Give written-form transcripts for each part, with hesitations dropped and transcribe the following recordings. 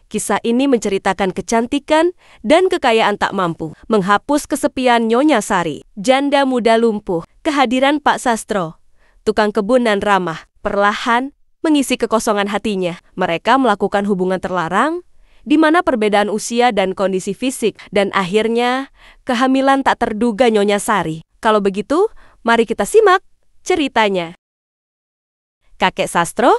Kisah ini menceritakan kecantikan dan kekayaan tak mampu, menghapus kesepian Nyonya Sari, janda muda lumpuh. Kehadiran Pak Sastro, tukang kebun dan ramah, perlahan mengisi kekosongan hatinya. Mereka melakukan hubungan terlarang, di mana perbedaan usia dan kondisi fisik, dan akhirnya kehamilan tak terduga Nyonya Sari. Kalau begitu, mari kita simak ceritanya. Kakek Sastro,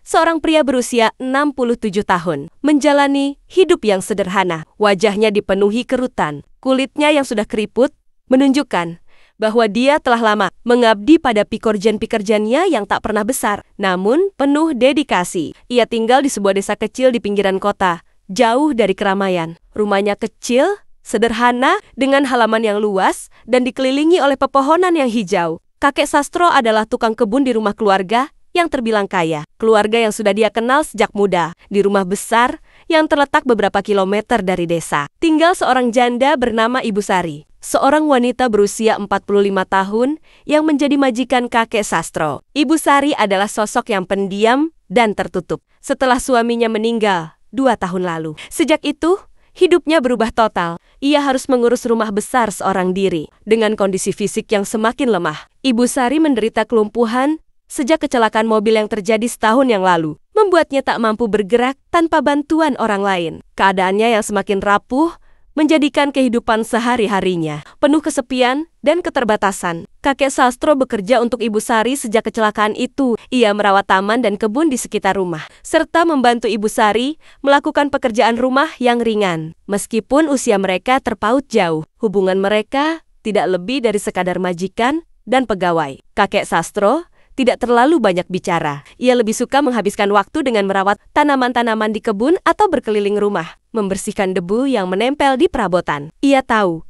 seorang pria berusia 67 tahun, menjalani hidup yang sederhana. Wajahnya dipenuhi kerutan, kulitnya yang sudah keriput menunjukkan bahwa dia telah lama mengabdi pada pekerjaan-pekerjaannya yang tak pernah besar, namun penuh dedikasi. Ia tinggal di sebuah desa kecil di pinggiran kota, jauh dari keramaian. Rumahnya kecil, sederhana, dengan halaman yang luas dan dikelilingi oleh pepohonan yang hijau. Kakek Sastro adalah tukang kebun di rumah keluarga yang terbilang kaya. Keluarga yang sudah dia kenal sejak muda. Di rumah besar yang terletak beberapa kilometer dari desa, tinggal seorang janda bernama Ibu Sari, seorang wanita berusia 45 tahun yang menjadi majikan kakek Sastro. Ibu Sari adalah sosok yang pendiam dan tertutup setelah suaminya meninggal 2 tahun lalu. Sejak itu, hidupnya berubah total. Ia harus mengurus rumah besar seorang diri. Dengan kondisi fisik yang semakin lemah, Ibu Sari menderita kelumpuhan sejak kecelakaan mobil yang terjadi setahun yang lalu, membuatnya tak mampu bergerak tanpa bantuan orang lain. Keadaannya yang semakin rapuh menjadikan kehidupan sehari-harinya penuh kesepian dan keterbatasan. Kakek Sastro bekerja untuk Ibu Sari sejak kecelakaan itu. Ia merawat taman dan kebun di sekitar rumah, serta membantu Ibu Sari melakukan pekerjaan rumah yang ringan. Meskipun usia mereka terpaut jauh, hubungan mereka tidak lebih dari sekadar majikan dan pegawai. Kakek Sastro tidak terlalu banyak bicara. Ia lebih suka menghabiskan waktu dengan merawat tanaman-tanaman di kebun atau berkeliling rumah, membersihkan debu yang menempel di perabotan. Ia tahu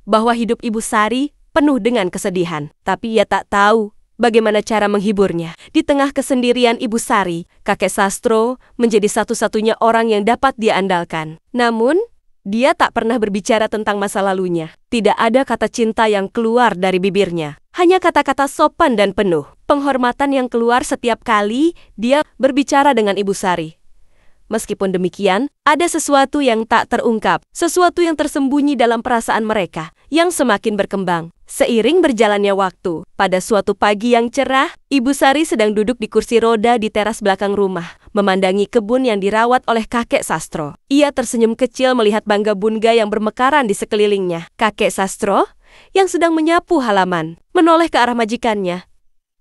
bahwa hidup Ibu Sari penuh dengan kesedihan, tapi ia tak tahu bagaimana cara menghiburnya. Di tengah kesendirian Ibu Sari, kakek Sastro menjadi satu-satunya orang yang dapat dia andalkan. Namun, dia tak pernah berbicara tentang masa lalunya. Tidak ada kata cinta yang keluar dari bibirnya. Hanya kata-kata sopan dan penuh penghormatan yang keluar setiap kali dia berbicara dengan Ibu Sari. Meskipun demikian, ada sesuatu yang tak terungkap, sesuatu yang tersembunyi dalam perasaan mereka, yang semakin berkembang. Seiring berjalannya waktu, pada suatu pagi yang cerah, Ibu Sari sedang duduk di kursi roda di teras belakang rumah, memandangi kebun yang dirawat oleh kakek Sastro. Ia tersenyum kecil melihat bangga-bungga yang bermekaran di sekelilingnya. Kakek Sastro, yang sedang menyapu halaman, menoleh ke arah majikannya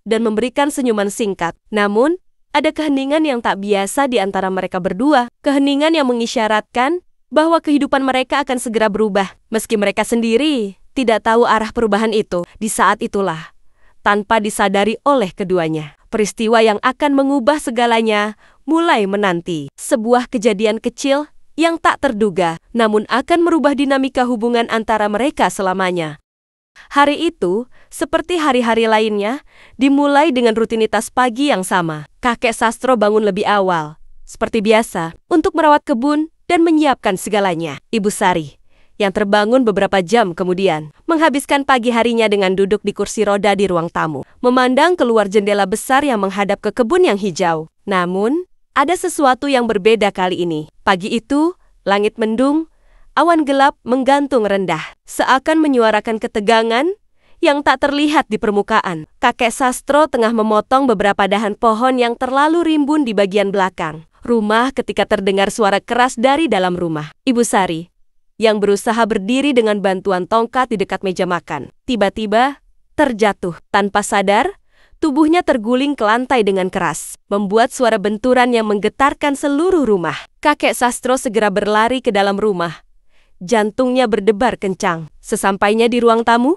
dan memberikan senyuman singkat. Namun, ada keheningan yang tak biasa di antara mereka berdua. Keheningan yang mengisyaratkan bahwa kehidupan mereka akan segera berubah, meski mereka sendiri tidak tahu arah perubahan itu. Di saat itulah, tanpa disadari oleh keduanya, peristiwa yang akan mengubah segalanya mulai menanti. Sebuah kejadian kecil yang tak terduga, namun akan merubah dinamika hubungan antara mereka selamanya. Hari itu, seperti hari-hari lainnya, dimulai dengan rutinitas pagi yang sama. Kakek Sastro bangun lebih awal, seperti biasa, untuk merawat kebun dan menyiapkan segalanya. Ibu Sari, yang terbangun beberapa jam kemudian, menghabiskan pagi harinya dengan duduk di kursi roda di ruang tamu, memandang keluar jendela besar yang menghadap ke kebun yang hijau. Namun, ada sesuatu yang berbeda kali ini. Pagi itu, langit mendung, awan gelap menggantung rendah, seakan menyuarakan ketegangan yang tak terlihat di permukaan. Kakek Sastro tengah memotong beberapa dahan pohon yang terlalu rimbun di bagian belakang rumah ketika terdengar suara keras dari dalam rumah. Ibu Sari, yang berusaha berdiri dengan bantuan tongkat di dekat meja makan, tiba-tiba terjatuh. Tanpa sadar, tubuhnya terguling ke lantai dengan keras, membuat suara benturan yang menggetarkan seluruh rumah. Kakek Sastro segera berlari ke dalam rumah. Jantungnya berdebar kencang. Sesampainya di ruang tamu,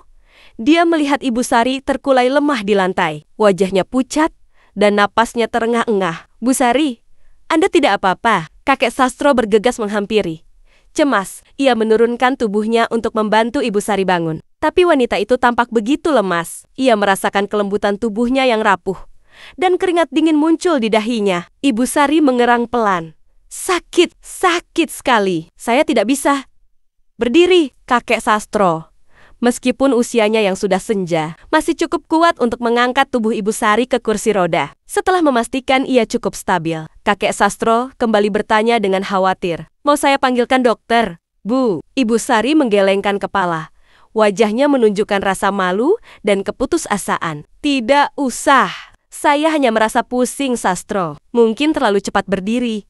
dia melihat Ibu Sari terkulai lemah di lantai. Wajahnya pucat dan napasnya terengah-engah. "Bu Sari, Anda tidak apa-apa?" Kakek Sastro bergegas menghampiri. Cemas, ia menurunkan tubuhnya untuk membantu Ibu Sari bangun. Tapi wanita itu tampak begitu lemas. Ia merasakan kelembutan tubuhnya yang rapuh, dan keringat dingin muncul di dahinya. Ibu Sari mengerang pelan. "Sakit, sakit sekali. Saya tidak bisa berdiri." Kakek Sastro, meskipun usianya yang sudah senja, masih cukup kuat untuk mengangkat tubuh Ibu Sari ke kursi roda. Setelah memastikan ia cukup stabil, kakek Sastro kembali bertanya dengan khawatir, Mau saya panggilkan dokter? Bu, Ibu Sari menggelengkan kepala. Wajahnya menunjukkan rasa malu dan keputusasaan. Tidak usah. Saya hanya merasa pusing, Sastro. Mungkin terlalu cepat berdiri.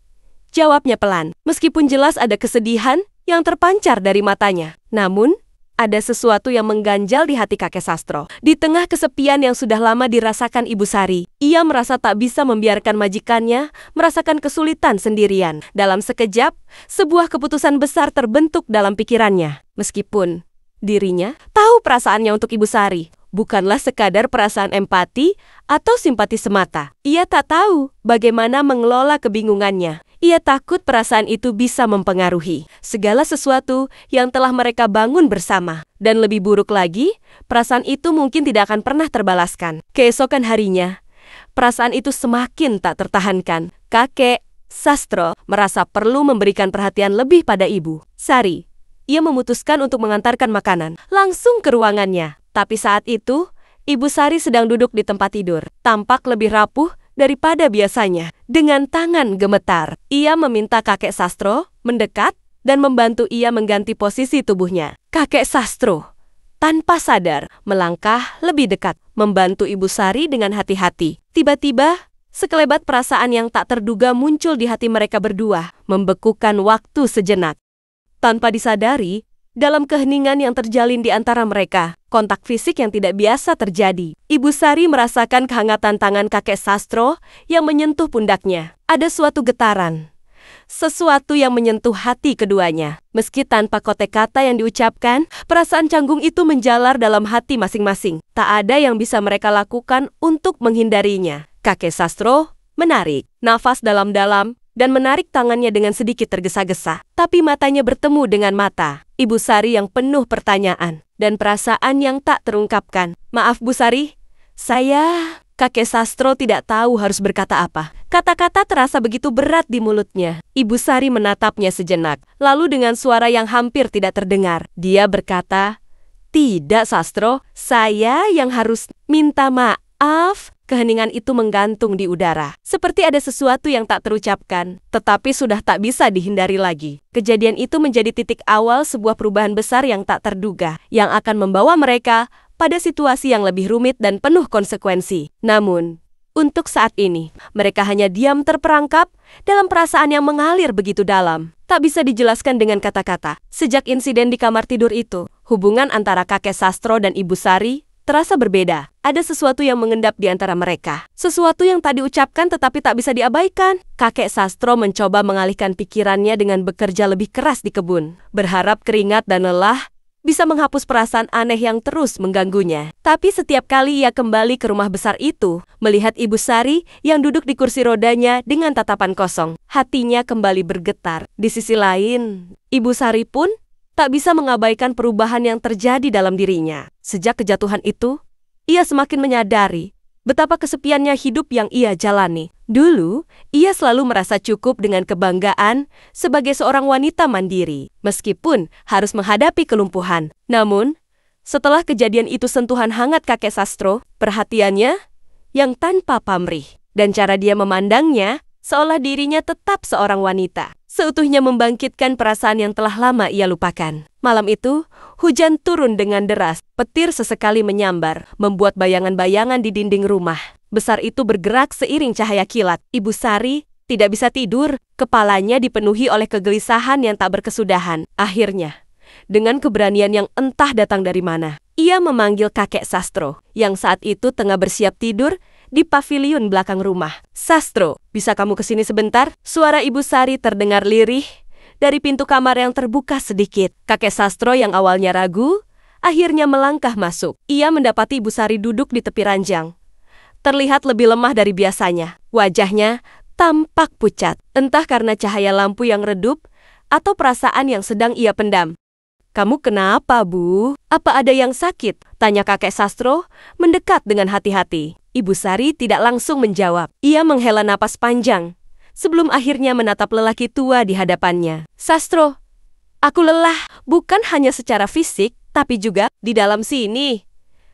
Jawabnya pelan, meskipun jelas ada kesedihan yang terpancar dari matanya. Namun, ada sesuatu yang mengganjal di hati kakek Sastro. Di tengah kesepian yang sudah lama dirasakan Ibu Sari, ia merasa tak bisa membiarkan majikannya merasakan kesulitan sendirian. Dalam sekejap, sebuah keputusan besar terbentuk dalam pikirannya. Meskipun dirinya tahu perasaannya untuk Ibu Sari bukanlah sekadar perasaan empati atau simpati semata. Ia tak tahu bagaimana mengelola kebingungannya. Ia takut perasaan itu bisa mempengaruhi segala sesuatu yang telah mereka bangun bersama. Dan lebih buruk lagi, perasaan itu mungkin tidak akan pernah terbalaskan. Keesokan harinya, perasaan itu semakin tak tertahankan. Kakek Sastro merasa perlu memberikan perhatian lebih pada Ibu Sari. Ia memutuskan untuk mengantarkan makanan langsung ke ruangannya. Tapi saat itu, Ibu Sari sedang duduk di tempat tidur, tampak lebih rapuh daripada biasanya. Dengan tangan gemetar, ia meminta kakek Sastro mendekat dan membantu ia mengganti posisi tubuhnya. Kakek Sastro, tanpa sadar, melangkah lebih dekat, membantu Ibu Sari dengan hati-hati. Tiba-tiba, sekelebat perasaan yang tak terduga muncul di hati mereka berdua, membekukan waktu sejenak. Tanpa disadari, dalam keheningan yang terjalin di antara mereka, kontak fisik yang tidak biasa terjadi. Ibu Sari merasakan kehangatan tangan kakek Sastro yang menyentuh pundaknya. Ada suatu getaran, sesuatu yang menyentuh hati keduanya. Meski tanpa kotek kata yang diucapkan, perasaan canggung itu menjalar dalam hati masing-masing. Tak ada yang bisa mereka lakukan untuk menghindarinya. Kakek Sastro menarik nafas dalam-dalam dan menarik tangannya dengan sedikit tergesa-gesa. Tapi matanya bertemu dengan mata Ibu Sari yang penuh pertanyaan dan perasaan yang tak terungkapkan. Maaf Bu Sari, kakek Sastro tidak tahu harus berkata apa. Kata-kata terasa begitu berat di mulutnya. Ibu Sari menatapnya sejenak, lalu dengan suara yang hampir tidak terdengar, dia berkata, "Tidak Sastro, saya yang harus minta maaf." Keheningan itu menggantung di udara, seperti ada sesuatu yang tak terucapkan, tetapi sudah tak bisa dihindari lagi. Kejadian itu menjadi titik awal sebuah perubahan besar yang tak terduga, yang akan membawa mereka pada situasi yang lebih rumit dan penuh konsekuensi. Namun, untuk saat ini, mereka hanya diam terperangkap dalam perasaan yang mengalir begitu dalam. Tak bisa dijelaskan dengan kata-kata. Sejak insiden di kamar tidur itu, hubungan antara kakek Sastro dan Ibu Sari terasa berbeda. Ada sesuatu yang mengendap di antara mereka. Sesuatu yang tak diucapkan tetapi tak bisa diabaikan. Kakek Sastro mencoba mengalihkan pikirannya dengan bekerja lebih keras di kebun. Berharap keringat dan lelah bisa menghapus perasaan aneh yang terus mengganggunya. Tapi setiap kali ia kembali ke rumah besar itu, melihat Ibu Sari yang duduk di kursi rodanya dengan tatapan kosong, hatinya kembali bergetar. Di sisi lain, Ibu Sari pun tak bisa mengabaikan perubahan yang terjadi dalam dirinya. Sejak kejatuhan itu, ia semakin menyadari betapa kesepiannya hidup yang ia jalani. Dulu, ia selalu merasa cukup dengan kebanggaan sebagai seorang wanita mandiri, meskipun harus menghadapi kelumpuhan. Namun, setelah kejadian itu sentuhan hangat kakek Sastro, perhatiannya yang tanpa pamrih, dan cara dia memandangnya seolah dirinya tetap seorang wanita, seutuhnya membangkitkan perasaan yang telah lama ia lupakan. Malam itu, hujan turun dengan deras, petir sesekali menyambar, membuat bayangan-bayangan di dinding rumah besar itu bergerak seiring cahaya kilat. Ibu Sari tidak bisa tidur, kepalanya dipenuhi oleh kegelisahan yang tak berkesudahan. Akhirnya, dengan keberanian yang entah datang dari mana, ia memanggil kakek Sastro, yang saat itu tengah bersiap tidur di paviliun belakang rumah. "Sastro, bisa kamu kesini sebentar?" Suara Ibu Sari terdengar lirih dari pintu kamar yang terbuka sedikit. Kakek Sastro yang awalnya ragu, akhirnya melangkah masuk. Ia mendapati Ibu Sari duduk di tepi ranjang. Terlihat lebih lemah dari biasanya. Wajahnya tampak pucat, entah karena cahaya lampu yang redup atau perasaan yang sedang ia pendam. "Kamu kenapa, Bu? Apa ada yang sakit?" tanya kakek Sastro mendekat dengan hati-hati. Ibu Sari tidak langsung menjawab. Ia menghela napas panjang sebelum akhirnya menatap lelaki tua di hadapannya. "Sastro, aku lelah, bukan hanya secara fisik, tapi juga di dalam sini,"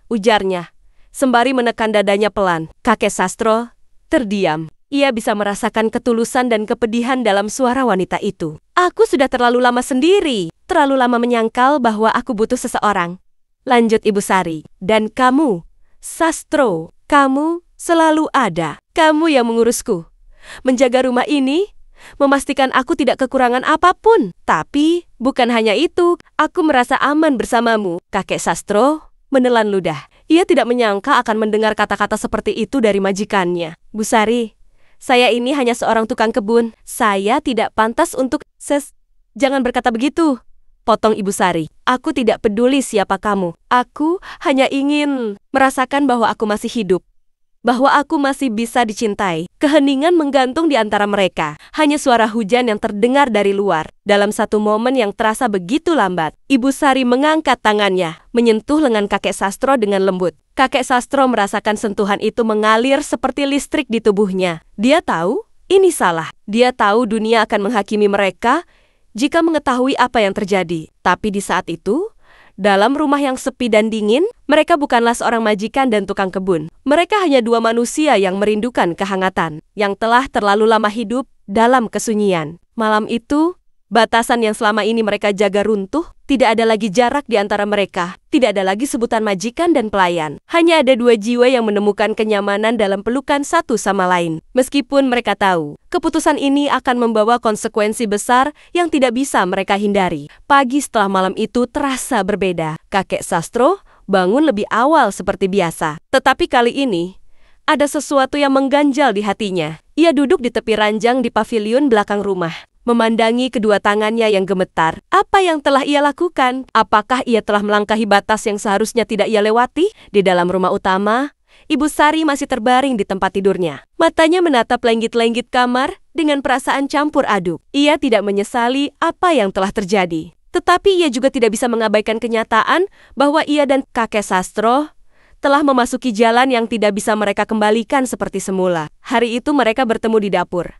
ujarnya, sembari menekan dadanya pelan. Kakek Sastro terdiam. Ia bisa merasakan ketulusan dan kepedihan dalam suara wanita itu. Aku sudah terlalu lama sendiri, terlalu lama menyangkal bahwa aku butuh seseorang. Lanjut Ibu Sari. Dan kamu, Sastro, kamu selalu ada. Kamu yang mengurusku, menjaga rumah ini, memastikan aku tidak kekurangan apapun. Tapi, bukan hanya itu, aku merasa aman bersamamu. Kakek Sastro menelan ludah. Ia tidak menyangka akan mendengar kata-kata seperti itu dari majikannya. Bu Sari, saya ini hanya seorang tukang kebun. Saya tidak pantas untuk... Jangan berkata begitu, potong Ibu Sari. Aku tidak peduli siapa kamu. Aku hanya ingin merasakan bahwa aku masih hidup. Bahwa aku masih bisa dicintai. Keheningan menggantung di antara mereka. Hanya suara hujan yang terdengar dari luar. Dalam satu momen yang terasa begitu lambat, Ibu Sari mengangkat tangannya, menyentuh lengan kakek Sastro dengan lembut. Kakek Sastro merasakan sentuhan itu mengalir seperti listrik di tubuhnya. Dia tahu ini salah. Dia tahu dunia akan menghakimi mereka jika mengetahui apa yang terjadi. Tapi di saat itu, dalam rumah yang sepi dan dingin, mereka bukanlah seorang majikan dan tukang kebun. Mereka hanya dua manusia yang merindukan kehangatan, yang telah terlalu lama hidup dalam kesunyian. Malam itu, batasan yang selama ini mereka jaga runtuh. Tidak ada lagi jarak di antara mereka. Tidak ada lagi sebutan majikan dan pelayan. Hanya ada dua jiwa yang menemukan kenyamanan dalam pelukan satu sama lain. Meskipun mereka tahu, keputusan ini akan membawa konsekuensi besar yang tidak bisa mereka hindari. Pagi setelah malam itu terasa berbeda. Kakek Sastro bangun lebih awal seperti biasa. Tetapi kali ini, ada sesuatu yang mengganjal di hatinya. Ia duduk di tepi ranjang di pavilion belakang rumah, memandangi kedua tangannya yang gemetar. Apa yang telah ia lakukan? Apakah ia telah melangkahi batas yang seharusnya tidak ia lewati? Di dalam rumah utama, Ibu Sari masih terbaring di tempat tidurnya. Matanya menatap lenggit-lenggit kamar dengan perasaan campur aduk. Ia tidak menyesali apa yang telah terjadi. Tetapi ia juga tidak bisa mengabaikan kenyataan bahwa ia dan kakek Sastro telah memasuki jalan yang tidak bisa mereka kembalikan seperti semula. Hari itu mereka bertemu di dapur.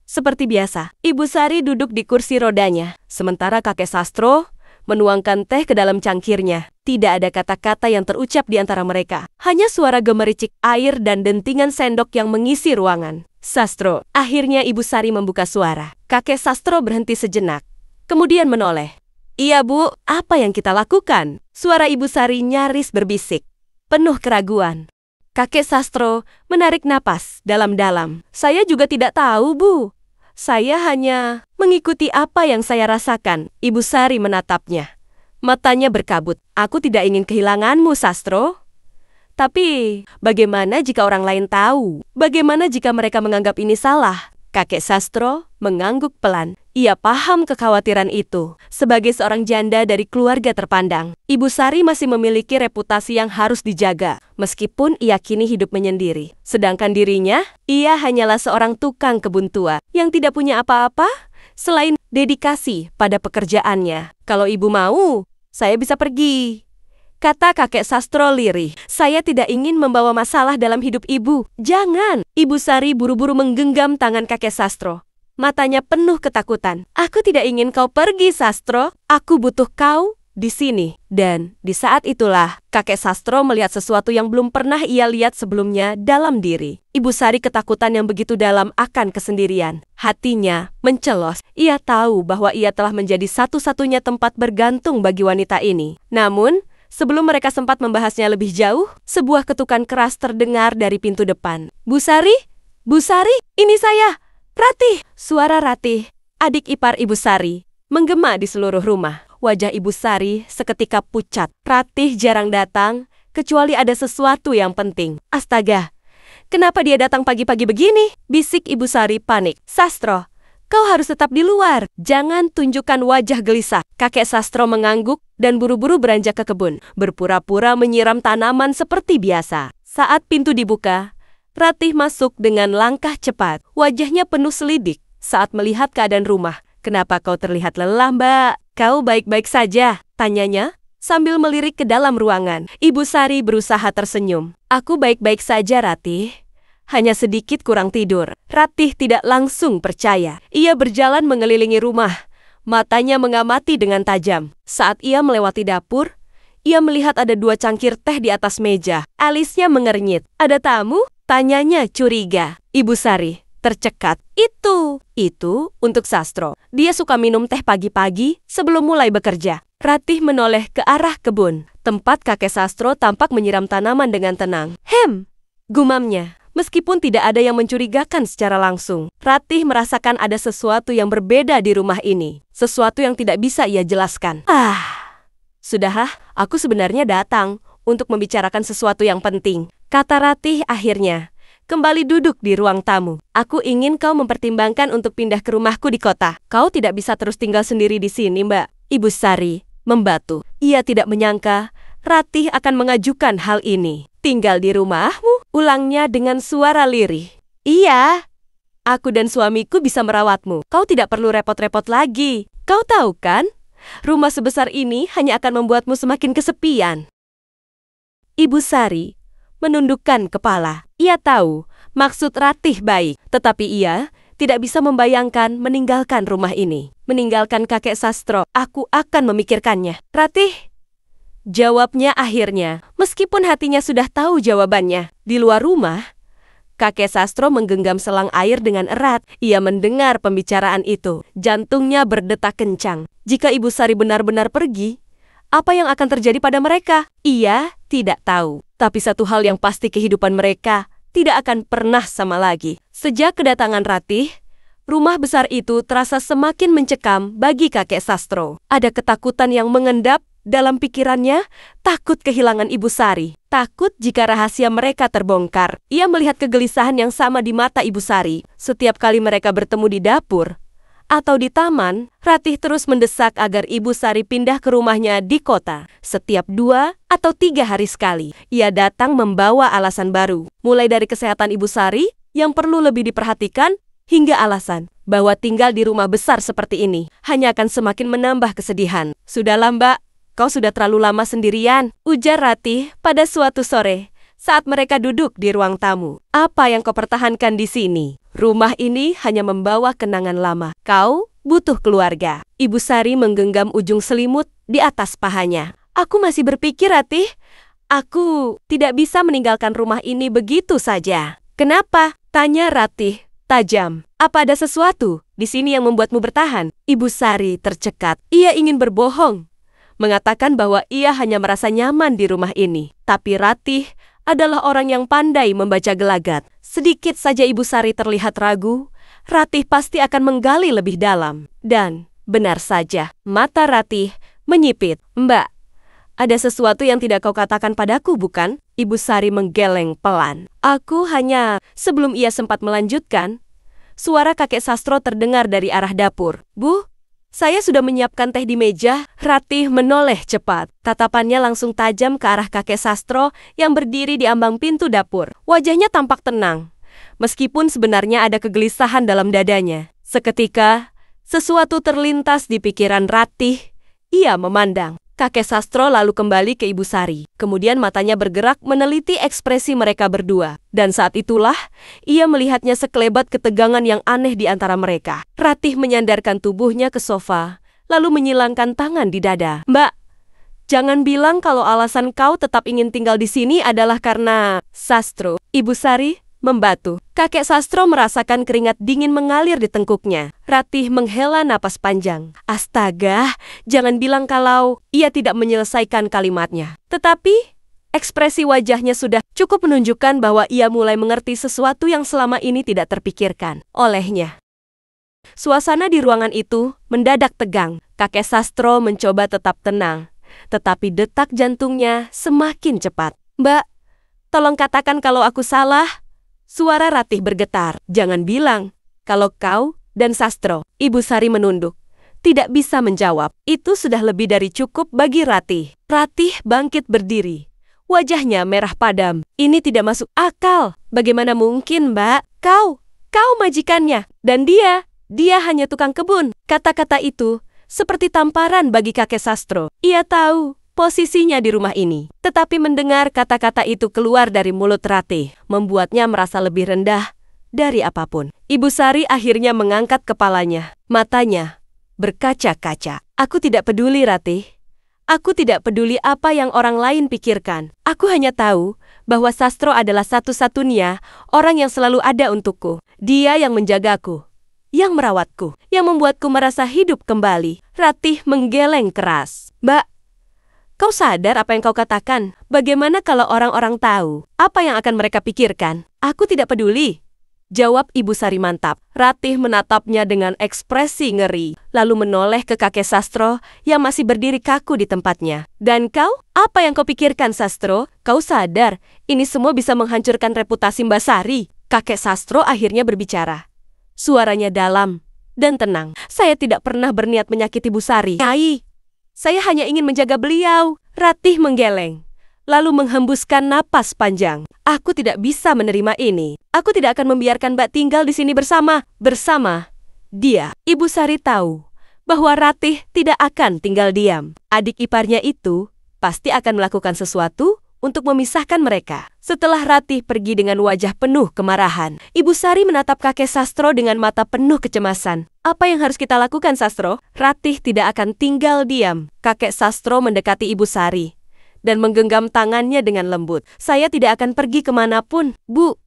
Seperti biasa, Ibu Sari duduk di kursi rodanya, sementara kakek Sastro menuangkan teh ke dalam cangkirnya. Tidak ada kata-kata yang terucap di antara mereka. Hanya suara gemericik air dan dentingan sendok yang mengisi ruangan. Sastro, akhirnya Ibu Sari membuka suara. Kakek Sastro berhenti sejenak, kemudian menoleh. Iya Bu, apa yang kita lakukan? Suara Ibu Sari nyaris berbisik, penuh keraguan. Kakek Sastro menarik napas dalam-dalam. Saya juga tidak tahu, Bu. Saya hanya mengikuti apa yang saya rasakan. Ibu Sari menatapnya. Matanya berkabut. Aku tidak ingin kehilanganmu, Sastro. Tapi, bagaimana jika orang lain tahu? Bagaimana jika mereka menganggap ini salah? Kakek Sastro mengangguk pelan. Ia paham kekhawatiran itu. Sebagai seorang janda dari keluarga terpandang, Ibu Sari masih memiliki reputasi yang harus dijaga, meskipun ia kini hidup menyendiri. Sedangkan dirinya, ia hanyalah seorang tukang kebun tua yang tidak punya apa-apa selain dedikasi pada pekerjaannya. Kalau Ibu mau, saya bisa pergi, kata kakek Sastro lirih. Saya tidak ingin membawa masalah dalam hidup Ibu. Jangan. Ibu Sari buru-buru menggenggam tangan kakek Sastro. Matanya penuh ketakutan. Aku tidak ingin kau pergi, Sastro. Aku butuh kau di sini. Dan di saat itulah, kakek Sastro melihat sesuatu yang belum pernah ia lihat sebelumnya dalam diri. Ibu Sari ketakutan yang begitu dalam akan kesendirian. Hatinya mencelos. Ia tahu bahwa ia telah menjadi satu-satunya tempat bergantung bagi wanita ini. Namun, sebelum mereka sempat membahasnya lebih jauh, sebuah ketukan keras terdengar dari pintu depan. Bu Sari? Bu Sari, ini saya, Ratih. Suara Ratih, adik ipar Ibu Sari, menggema di seluruh rumah. Wajah Ibu Sari seketika pucat. Ratih jarang datang, kecuali ada sesuatu yang penting. Astaga, kenapa dia datang pagi-pagi begini? Bisik Ibu Sari panik. Sastro, kau harus tetap di luar. Jangan tunjukkan wajah gelisah. Kakek Sastro mengangguk dan buru-buru beranjak ke kebun, berpura-pura menyiram tanaman seperti biasa. Saat pintu dibuka, Ratih masuk dengan langkah cepat. Wajahnya penuh selidik saat melihat keadaan rumah. Kenapa kau terlihat lelah, Mbak? Kau baik-baik saja? Tanyanya sambil melirik ke dalam ruangan. Ibu Sari berusaha tersenyum. Aku baik-baik saja, Ratih. Hanya sedikit kurang tidur. Ratih tidak langsung percaya. Ia berjalan mengelilingi rumah. Matanya mengamati dengan tajam. Saat ia melewati dapur, ia melihat ada 2 cangkir teh di atas meja. Alisnya mengernyit. Ada tamu? Tanyanya curiga. Ibu Sari, tercekat. Itu untuk Sastro. Dia suka minum teh pagi-pagi sebelum mulai bekerja. Ratih menoleh ke arah kebun. Tempat kakek Sastro tampak menyiram tanaman dengan tenang. Gumamnya. Meskipun tidak ada yang mencurigakan secara langsung, Ratih merasakan ada sesuatu yang berbeda di rumah ini. Sesuatu yang tidak bisa ia jelaskan. Sudahlah, aku sebenarnya datang untuk membicarakan sesuatu yang penting, kata Ratih akhirnya. Kembali duduk di ruang tamu. Aku ingin kau mempertimbangkan untuk pindah ke rumahku di kota. Kau tidak bisa terus tinggal sendiri di sini, Mbak. Ibu Sari membatu. Ia tidak menyangka Ratih akan mengajukan hal ini. Tinggal di rumahmu? Ulangnya dengan suara lirih. Iya, aku dan suamiku bisa merawatmu. Kau tidak perlu repot-repot lagi. Kau tahu kan? Rumah sebesar ini hanya akan membuatmu semakin kesepian. Ibu Sari menundukkan kepala. Ia tahu maksud Ratih baik, tetapi ia tidak bisa membayangkan meninggalkan rumah ini. Meninggalkan kakek Sastro. Aku akan memikirkannya. Ratih, jawabnya akhirnya, meskipun hatinya sudah tahu jawabannya. Di luar rumah, kakek Sastro menggenggam selang air dengan erat. Ia mendengar pembicaraan itu. Jantungnya berdetak kencang. Jika Ibu Sari benar-benar pergi, apa yang akan terjadi pada mereka? Ia tidak tahu. Tapi satu hal yang pasti, kehidupan mereka tidak akan pernah sama lagi. Sejak kedatangan Ratih, rumah besar itu terasa semakin mencekam bagi kakek Sastro. Ada ketakutan yang mengendap dalam pikirannya, takut kehilangan Ibu Sari. Takut jika rahasia mereka terbongkar. Ia melihat kegelisahan yang sama di mata Ibu Sari. Setiap kali mereka bertemu di dapur atau di taman, Ratih terus mendesak agar Ibu Sari pindah ke rumahnya di kota. Setiap 2 atau 3 hari sekali, ia datang membawa alasan baru. Mulai dari kesehatan Ibu Sari yang perlu lebih diperhatikan, hingga alasan bahwa tinggal di rumah besar seperti ini hanya akan semakin menambah kesedihan. Sudahlah, Mbak. Kau sudah terlalu lama sendirian, ujar Ratih pada suatu sore saat mereka duduk di ruang tamu. Apa yang kau pertahankan di sini? Rumah ini hanya membawa kenangan lama. Kau butuh keluarga. Ibu Sari menggenggam ujung selimut di atas pahanya. Aku masih berpikir, Ratih. Aku tidak bisa meninggalkan rumah ini begitu saja. Kenapa? Tanya Ratih tajam. Apa ada sesuatu di sini yang membuatmu bertahan? Ibu Sari tercekat. Ia ingin berbohong, mengatakan bahwa ia hanya merasa nyaman di rumah ini. Tapi Ratih adalah orang yang pandai membaca gelagat. Sedikit saja Ibu Sari terlihat ragu, Ratih pasti akan menggali lebih dalam. Dan benar saja, mata Ratih menyipit. Mbak, ada sesuatu yang tidak kau katakan padaku, bukan? Ibu Sari menggeleng pelan. Aku hanya... Sebelum ia sempat melanjutkan, suara kakek Sastro terdengar dari arah dapur. Bu, saya sudah menyiapkan teh di meja. Ratih menoleh cepat. Tatapannya langsung tajam ke arah kakek Sastro yang berdiri di ambang pintu dapur. Wajahnya tampak tenang, meskipun sebenarnya ada kegelisahan dalam dadanya. Seketika, sesuatu terlintas di pikiran Ratih. Ia memandang. Kakek Sastro lalu kembali ke Ibu Sari. Kemudian matanya bergerak meneliti ekspresi mereka berdua. Dan saat itulah, ia melihatnya sekelebat ketegangan yang aneh di antara mereka. Ratih menyandarkan tubuhnya ke sofa, lalu menyilangkan tangan di dada. Mbak, jangan bilang kalau alasan kau tetap ingin tinggal di sini adalah karena Sastro. Ibu Sari membatu. Kakek Sastro merasakan keringat dingin mengalir di tengkuknya. Ratih menghela napas panjang. Astaga, jangan bilang kalau ia tidak menyelesaikan kalimatnya. Tetapi, ekspresi wajahnya sudah cukup menunjukkan bahwa ia mulai mengerti sesuatu yang selama ini tidak terpikirkan olehnya. Suasana di ruangan itu mendadak tegang. Kakek Sastro mencoba tetap tenang, tetapi detak jantungnya semakin cepat. Mbak, tolong katakan kalau aku salah. Suara Ratih bergetar. Jangan bilang kalau kau dan Sastro. Ibu Sari menunduk, tidak bisa menjawab. Itu sudah lebih dari cukup bagi Ratih. Ratih bangkit berdiri. Wajahnya merah padam. Ini tidak masuk akal. Bagaimana mungkin, Mbak? Kau majikannya. Dan dia hanya tukang kebun. Kata-kata itu seperti tamparan bagi kakek Sastro. Ia tahu posisinya di rumah ini. Tetapi mendengar kata-kata itu keluar dari mulut Ratih, membuatnya merasa lebih rendah dari apapun. Ibu Sari akhirnya mengangkat kepalanya. Matanya berkaca-kaca. Aku tidak peduli, Ratih. Aku tidak peduli apa yang orang lain pikirkan. Aku hanya tahu bahwa Sastro adalah satu-satunya orang yang selalu ada untukku. Dia yang menjagaku, yang merawatku, yang membuatku merasa hidup kembali. Ratih menggeleng keras. Mbak, kau sadar apa yang kau katakan? Bagaimana kalau orang-orang tahu? Apa yang akan mereka pikirkan? Aku tidak peduli, jawab Ibu Sari mantap. Ratih menatapnya dengan ekspresi ngeri, lalu menoleh ke kakek Sastro yang masih berdiri kaku di tempatnya. Dan kau? Apa yang kau pikirkan, Sastro? Kau sadar ini semua bisa menghancurkan reputasi Mbak Sari? Kakek Sastro akhirnya berbicara. Suaranya dalam dan tenang. Saya tidak pernah berniat menyakiti Bu Sari. Nyai, saya hanya ingin menjaga beliau. Ratih menggeleng, lalu menghembuskan napas panjang. Aku tidak bisa menerima ini. Aku tidak akan membiarkan Mbak tinggal di sini bersama dia. Ibu Sari tahu bahwa Ratih tidak akan tinggal diam. Adik iparnya itu pasti akan melakukan sesuatu untuk memisahkan mereka. Setelah Ratih pergi dengan wajah penuh kemarahan, Ibu Sari menatap kakek Sastro dengan mata penuh kecemasan. Apa yang harus kita lakukan, Sastro? Ratih tidak akan tinggal diam. Kakek Sastro mendekati Ibu Sari dan menggenggam tangannya dengan lembut. Saya tidak akan pergi kemanapun, Bu.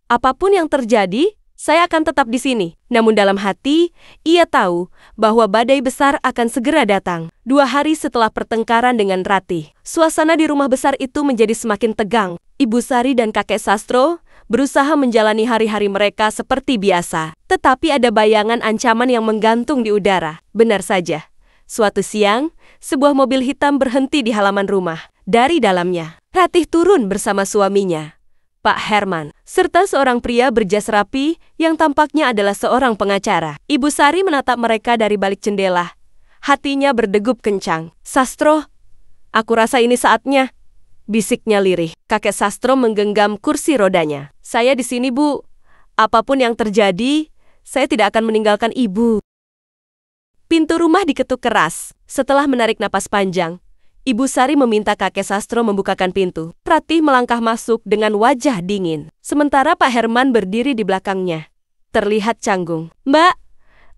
Apapun yang terjadi, saya akan tetap di sini. Namun dalam hati, ia tahu bahwa badai besar akan segera datang. 2 hari setelah pertengkaran dengan Ratih, suasana di rumah besar itu menjadi semakin tegang. Ibu Sari dan kakek Sastro berusaha menjalani hari-hari mereka seperti biasa. Tetapi ada bayangan ancaman yang menggantung di udara. Benar saja. Suatu siang, sebuah mobil hitam berhenti di halaman rumah. Dari dalamnya, Ratih turun bersama suaminya, Pak Herman, serta seorang pria berjas rapi yang tampaknya adalah seorang pengacara. Ibu Sari menatap mereka dari balik jendela. Hatinya berdegup kencang. Sastro, aku rasa ini saatnya, bisiknya lirih. Kakek Sastro menggenggam kursi rodanya. Saya di sini, Bu. Apapun yang terjadi, saya tidak akan meninggalkan Ibu. Pintu rumah diketuk keras. Setelah menarik napas panjang, Ibu Sari meminta kakek Sastro membukakan pintu. Ratih melangkah masuk dengan wajah dingin. Sementara Pak Herman berdiri di belakangnya. Terlihat canggung. Mbak,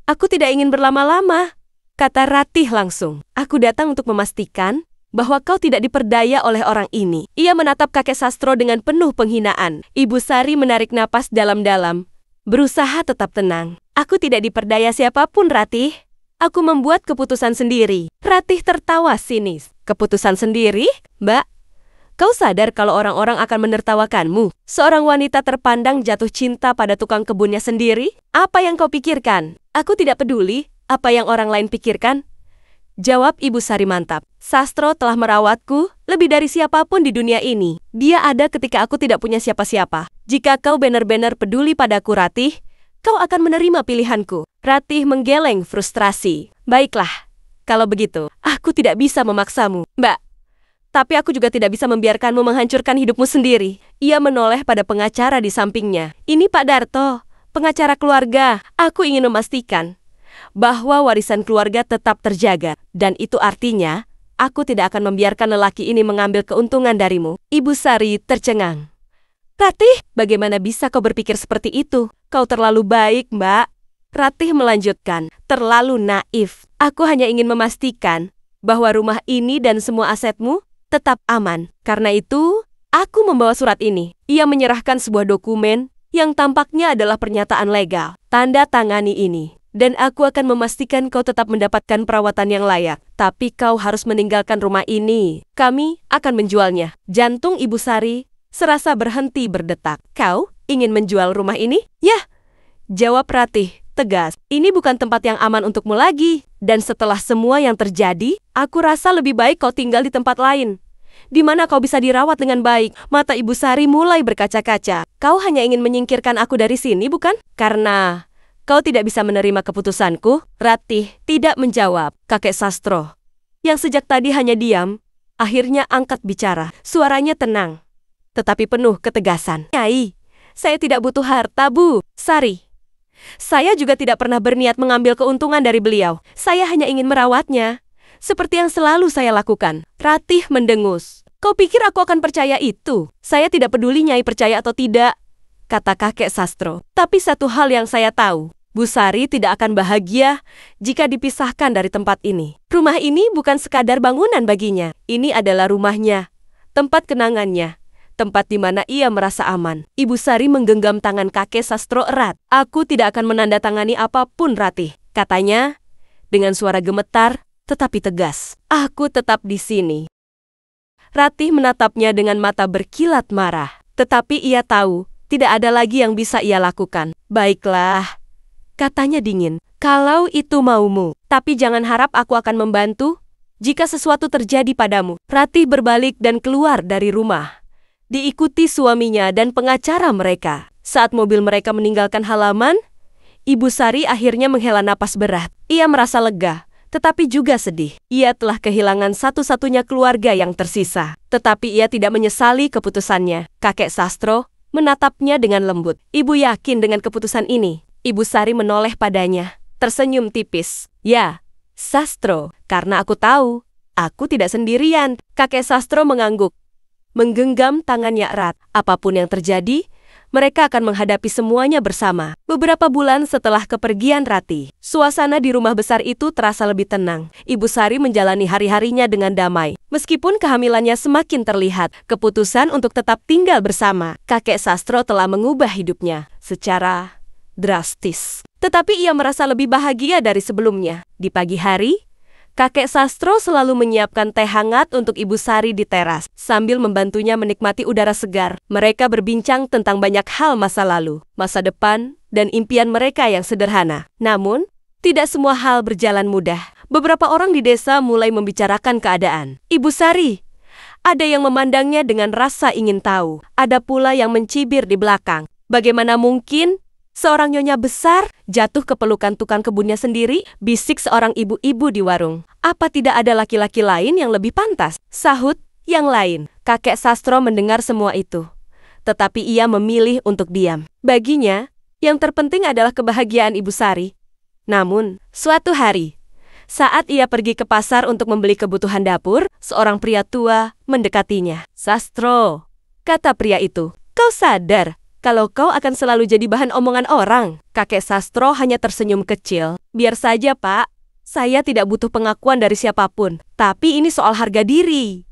aku tidak ingin berlama-lama, kata Ratih langsung. Aku datang untuk memastikan bahwa kau tidak diperdaya oleh orang ini. Ia menatap kakek Sastro dengan penuh penghinaan. Ibu Sari menarik napas dalam-dalam, berusaha tetap tenang. Aku tidak diperdaya siapapun, Ratih. Aku membuat keputusan sendiri. Ratih tertawa sinis. Keputusan sendiri? Mbak, kau sadar kalau orang-orang akan menertawakanmu? Seorang wanita terpandang jatuh cinta pada tukang kebunnya sendiri? Apa yang kau pikirkan? Aku tidak peduli apa yang orang lain pikirkan, jawab Ibu Sari mantap. Sastro telah merawatku lebih dari siapapun di dunia ini. Dia ada ketika aku tidak punya siapa-siapa. Jika kau benar-benar peduli padaku, Ratih, kau akan menerima pilihanku. Ratih menggeleng frustrasi. Baiklah, kalau begitu, aku tidak bisa memaksamu, Mbak. Tapi aku juga tidak bisa membiarkanmu menghancurkan hidupmu sendiri. Ia menoleh pada pengacara di sampingnya. Ini Pak Darto, pengacara keluarga. Aku ingin memastikan bahwa warisan keluarga tetap terjaga. Dan itu artinya, aku tidak akan membiarkan lelaki ini mengambil keuntungan darimu. Ibu Sari tercengang. Ratih, bagaimana bisa kau berpikir seperti itu? Kau terlalu baik, Mbak. Ratih melanjutkan, terlalu naif. Aku hanya ingin memastikan bahwa rumah ini dan semua asetmu tetap aman. Karena itu, aku membawa surat ini. Ia menyerahkan sebuah dokumen yang tampaknya adalah pernyataan legal. Tanda tangani ini. Dan aku akan memastikan kau tetap mendapatkan perawatan yang layak. Tapi kau harus meninggalkan rumah ini. Kami akan menjualnya. Jantung Ibu Sari serasa berhenti berdetak. Kau ingin menjual rumah ini? Ya, jawab Ratih tegas. Ini bukan tempat yang aman untukmu lagi. Dan setelah semua yang terjadi, aku rasa lebih baik kau tinggal di tempat lain, di mana kau bisa dirawat dengan baik. Mata Ibu Sari mulai berkaca-kaca. Kau hanya ingin menyingkirkan aku dari sini, bukan? Karena kau tidak bisa menerima keputusanku? Ratih tidak menjawab. Kakek Sastro, yang sejak tadi hanya diam, akhirnya angkat bicara. Suaranya tenang, tetapi penuh ketegasan. Nyai, saya tidak butuh harta, Bu Sari. Saya juga tidak pernah berniat mengambil keuntungan dari beliau. Saya hanya ingin merawatnya, seperti yang selalu saya lakukan. Ratih mendengus. Kau pikir aku akan percaya itu? Saya tidak peduli Nyai percaya atau tidak, kata kakek Sastro. Tapi satu hal yang saya tahu, Bu Sari tidak akan bahagia jika dipisahkan dari tempat ini. Rumah ini bukan sekadar bangunan baginya. Ini adalah rumahnya, tempat kenangannya, tempat di mana ia merasa aman. Ibu Sari menggenggam tangan kakek Sastro erat. "Aku tidak akan menandatangani apapun, Ratih," katanya dengan suara gemetar tetapi tegas. "Aku tetap di sini." Ratih menatapnya dengan mata berkilat marah. Tetapi ia tahu tidak ada lagi yang bisa ia lakukan. "Baiklah," katanya dingin. "Kalau itu maumu, tapi jangan harap aku akan membantu jika sesuatu terjadi padamu." Ratih berbalik dan keluar dari rumah, diikuti suaminya dan pengacara mereka. Saat mobil mereka meninggalkan halaman, Ibu Sari akhirnya menghela napas berat. Ia merasa lega, tetapi juga sedih. Ia telah kehilangan satu-satunya keluarga yang tersisa. Tetapi ia tidak menyesali keputusannya. Kakek Sastro menatapnya dengan lembut. "Ibu yakin dengan keputusan ini?" Ibu Sari menoleh padanya, tersenyum tipis. "Ya, Sastro, karena aku tahu aku tidak sendirian." Kakek Sastro mengangguk, menggenggam tangannya erat. Apapun yang terjadi, mereka akan menghadapi semuanya bersama. Beberapa bulan setelah kepergian Ratih, suasana di rumah besar itu terasa lebih tenang. Ibu Sari menjalani hari-harinya dengan damai. Meskipun kehamilannya semakin terlihat, keputusan untuk tetap tinggal bersama kakek Sastro telah mengubah hidupnya secara drastis. Tetapi ia merasa lebih bahagia dari sebelumnya. Di pagi hari, kakek Sastro selalu menyiapkan teh hangat untuk Ibu Sari di teras. Sambil membantunya menikmati udara segar, mereka berbincang tentang banyak hal masa lalu, masa depan, dan impian mereka yang sederhana. Namun, tidak semua hal berjalan mudah. Beberapa orang di desa mulai membicarakan keadaan. "Ibu Sari," ada yang memandangnya dengan rasa ingin tahu. Ada pula yang mencibir di belakang. Bagaimana mungkin seorang nyonya besar jatuh ke pelukan tukang kebunnya sendiri? Bisik seorang ibu-ibu di warung. "Apa tidak ada laki-laki lain yang lebih pantas?" Sahut yang lain. Kakek Sastro mendengar semua itu, tetapi ia memilih untuk diam. Baginya, yang terpenting adalah kebahagiaan Ibu Sari. Namun, suatu hari, saat ia pergi ke pasar untuk membeli kebutuhan dapur, seorang pria tua mendekatinya. "Sastro," kata pria itu, "kau sadar kalau kau akan selalu jadi bahan omongan orang?" Kakek Sastro hanya tersenyum kecil. "Biar saja, Pak. Saya tidak butuh pengakuan dari siapapun. Tapi ini soal harga diri."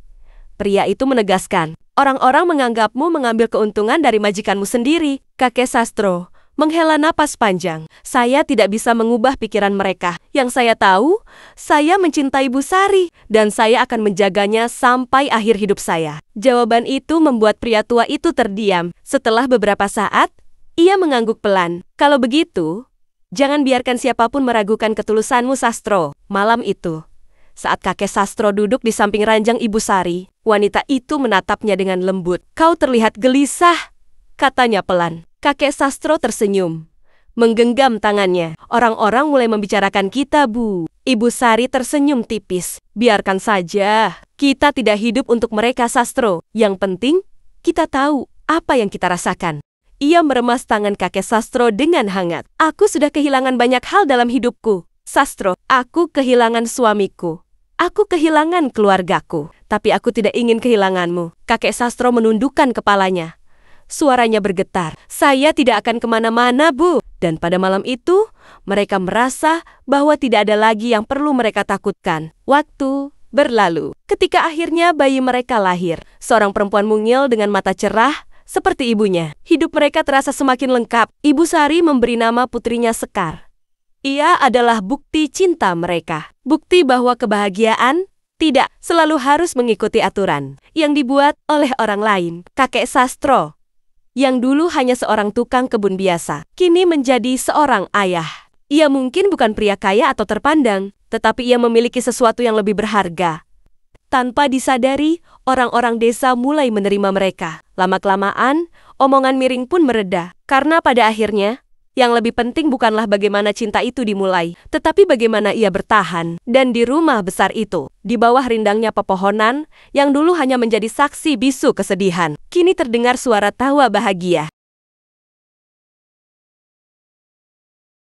Pria itu menegaskan, "Orang-orang menganggapmu mengambil keuntungan dari majikanmu sendiri." Kakek Sastro menghela napas panjang. "Saya tidak bisa mengubah pikiran mereka. Yang saya tahu, saya mencintai Ibu Sari, dan saya akan menjaganya sampai akhir hidup saya." Jawaban itu membuat pria tua itu terdiam. Setelah beberapa saat, ia mengangguk pelan. "Kalau begitu, jangan biarkan siapapun meragukan ketulusanmu, Sastro." Malam itu, saat kakek Sastro duduk di samping ranjang Ibu Sari, wanita itu menatapnya dengan lembut. "Kau terlihat gelisah," katanya pelan. Kakek Sastro tersenyum, menggenggam tangannya. "Orang-orang mulai membicarakan kita, Bu." Ibu Sari tersenyum tipis. "Biarkan saja. Kita tidak hidup untuk mereka, Sastro. Yang penting, kita tahu apa yang kita rasakan." Ia meremas tangan kakek Sastro dengan hangat. "Aku sudah kehilangan banyak hal dalam hidupku, Sastro. Aku kehilangan suamiku. Aku kehilangan keluargaku. Tapi aku tidak ingin kehilanganmu." Kakek Sastro menundukkan kepalanya. Suaranya bergetar. "Saya tidak akan kemana-mana, Bu." Dan pada malam itu, mereka merasa bahwa tidak ada lagi yang perlu mereka takutkan. Waktu berlalu. Ketika akhirnya bayi mereka lahir, seorang perempuan mungil dengan mata cerah seperti ibunya. Hidup mereka terasa semakin lengkap. Ibu Sari memberi nama putrinya Sekar. Ia adalah bukti cinta mereka. Bukti bahwa kebahagiaan tidak selalu harus mengikuti aturan yang dibuat oleh orang lain. Kakek Sastro, yang dulu hanya seorang tukang kebun biasa, kini menjadi seorang ayah. Ia mungkin bukan pria kaya atau terpandang, tetapi ia memiliki sesuatu yang lebih berharga. Tanpa disadari, orang-orang desa mulai menerima mereka. Lama-kelamaan, omongan miring pun mereda. Karena pada akhirnya, yang lebih penting bukanlah bagaimana cinta itu dimulai, tetapi bagaimana ia bertahan. Dan di rumah besar itu, di bawah rindangnya pepohonan, yang dulu hanya menjadi saksi bisu kesedihan, kini terdengar suara tawa bahagia.